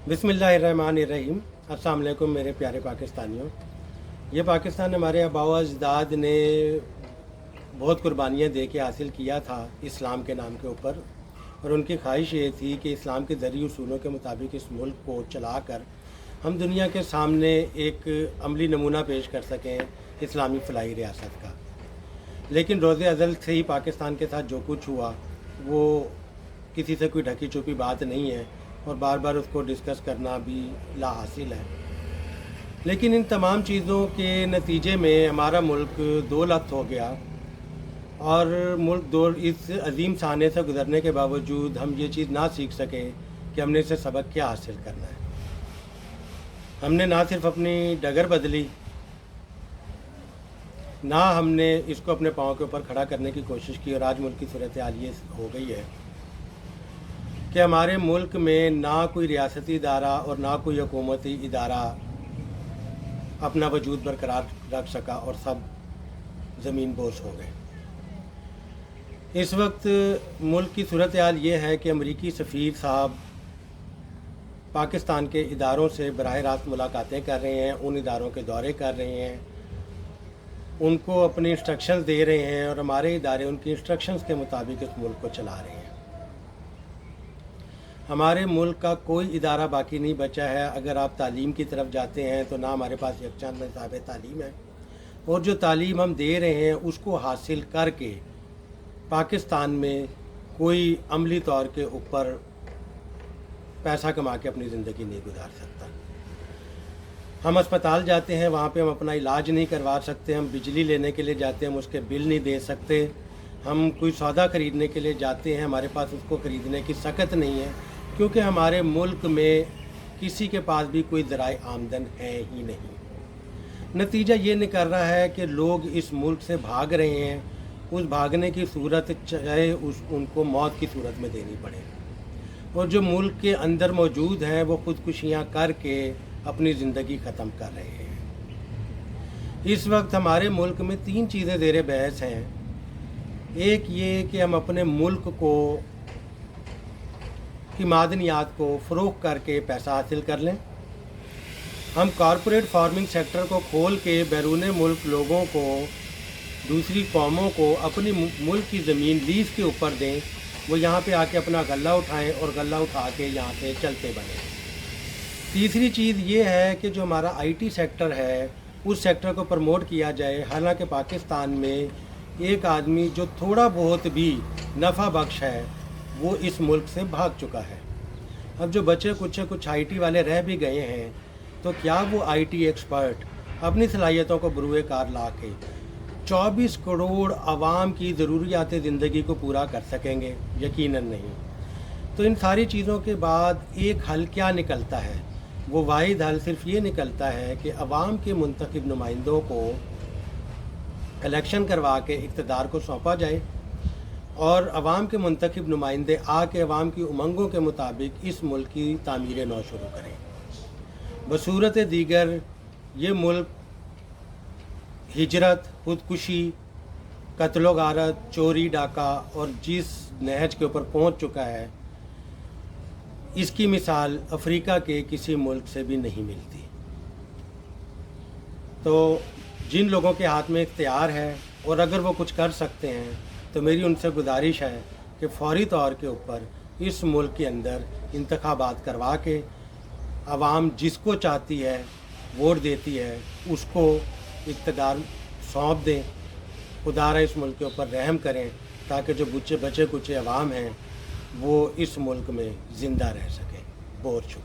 बिस्मिल्लाहिर्रहमानिर्रहीम। अस्सलाम वालेकुम मेरे प्यारे पाकिस्तानियों। ये पाकिस्तान हमारे आबाओ अजदाद ने बहुत कुर्बानियाँ दे के हासिल किया था इस्लाम के नाम के ऊपर, और उनकी ख्वाहिश ये थी कि इस्लाम के ज़रिए उसूलों के मुताबिक इस मुल्क को चलाकर हम दुनिया के सामने एक अमली नमूना पेश कर सकें इस्लामी फ़लाही रियासत का। लेकिन रोज़े अज़ल से ही पाकिस्तान के साथ जो कुछ हुआ वो किसी से कोई ढकी छुपी बात नहीं है, और बार बार उसको डिस्कस करना भी लाहासिल है। लेकिन इन तमाम चीज़ों के नतीजे में हमारा मुल्क दो लख्त हो गया, और मुल्क दो इस अजीम साने से गुज़रने के बावजूद हम ये चीज़ ना सीख सके कि हमने इससे सबक क्या हासिल करना है। हमने ना सिर्फ अपनी डगर बदली, ना हमने इसको अपने पाँव के ऊपर खड़ा करने की कोशिश की, और आज मुल्क की सूरत हाल ये हो गई है कि हमारे मुल्क में ना कोई रियासती इदारा और ना कोई हुकूमती इदारा अपना वजूद बरकरार रख सका, और सब ज़मीन बोस हो गए। इस वक्त मुल्क की सूरत हाल ये है कि अमरीकी सफ़ीर साहब पाकिस्तान के इदारों से बराह रास्त मुलाकातें कर रहे हैं, उन इदारों के दौरे कर रहे हैं, उनको अपने इंस्ट्रक्शंस दे रहे हैं, और हमारे इदारे उनकी इंस्ट्रक्शंस के मुताबिक इस मुल्क को चला रहे हैं। हमारे मुल्क का कोई इदारा बाकी नहीं बचा है। अगर आप तालीम की तरफ जाते हैं तो ना हमारे पास यकजान निसाब तालीम है, और जो तालीम हम दे रहे हैं उसको हासिल करके पाकिस्तान में कोई अमली तौर के ऊपर पैसा कमा के अपनी ज़िंदगी नहीं गुजार सकता। हम अस्पताल जाते हैं, वहाँ पे हम अपना इलाज नहीं करवा सकते। हम बिजली लेने के लिए जाते हैं, हम उसके बिल नहीं दे सकते। हम कोई सौदा ख़रीदने के लिए जाते हैं, हमारे पास उसको ख़रीदने की सकत नहीं है, क्योंकि हमारे मुल्क में किसी के पास भी कोई ज़राए आमदन है ही नहीं। नतीजा ये निकल रहा है कि लोग इस मुल्क से भाग रहे हैं, उस भागने की सूरत चाहे उनको मौत की सूरत में देनी पड़े, और जो मुल्क के अंदर मौजूद हैं वो ख़ुदकुशियाँ करके अपनी ज़िंदगी ख़त्म कर रहे हैं। इस वक्त हमारे मुल्क में तीन चीज़ें ज़ेर बहस हैं। एक ये कि हम अपने मुल्क को की मादनियात को फ़रोग़ करके पैसा हासिल कर लें। हम कॉरपोरेट फार्मिंग सेक्टर को खोल के बैरून मुल्क लोगों को, दूसरी कौमों को अपनी मुल्क की ज़मीन लीज़ के ऊपर दें, वो यहाँ पे आके अपना गल्ला उठाएं और गल्ला उठा के यहाँ से चलते बने। तीसरी चीज़ ये है कि जो हमारा आईटी सेक्टर है उस सेक्टर को प्रमोट किया जाए। हालांकि पाकिस्तान में एक आदमी जो थोड़ा बहुत भी नफ़ा बख्श है वो इस मुल्क से भाग चुका है। अब जो बच्चे कुछ आईटी वाले रह भी गए हैं, तो क्या वो आईटी एक्सपर्ट अपनी सलाहियतों को बरूए कार ला के 24 करोड़ आवाम की ज़रूरियात ज़िंदगी को पूरा कर सकेंगे? यकीनन नहीं। तो इन सारी चीज़ों के बाद एक हल क्या निकलता है? वो वाहिद हल सिर्फ ये निकलता है कि अवाम के मुंतखब नुमाइंदों को इलेक्शन करवा के इक़्तिदार को सौंपा जाए, और अवाम के मुंतखब नुमाइंदे आके अवाम की उमंगों के मुताबिक इस मुल्क की तामीर नौ शुरू करें। बसूरत दीगर ये मुल्क हिजरत, खुदकुशी, कत्लो गारत, चोरी डाका और जिस नहज के ऊपर पहुंच चुका है, इसकी मिसाल अफ्रीका के किसी मुल्क से भी नहीं मिलती। तो जिन लोगों के हाथ में इख्तियार है और अगर वो कुछ कर सकते हैं, तो मेरी उनसे गुजारिश है कि फौरी तौर के ऊपर इस मुल्क के अंदर इंतखाबात करवा के अवाम जिसको चाहती है, वोट देती है, उसको इक़्तिदार सौंप दें। खुदारा इस मुल्क के ऊपर रहम करें, ताकि जो बचे कुचे अवाम हैं वो इस मुल्क में ज़िंदा रह सकें। बहुत शुक्रिया।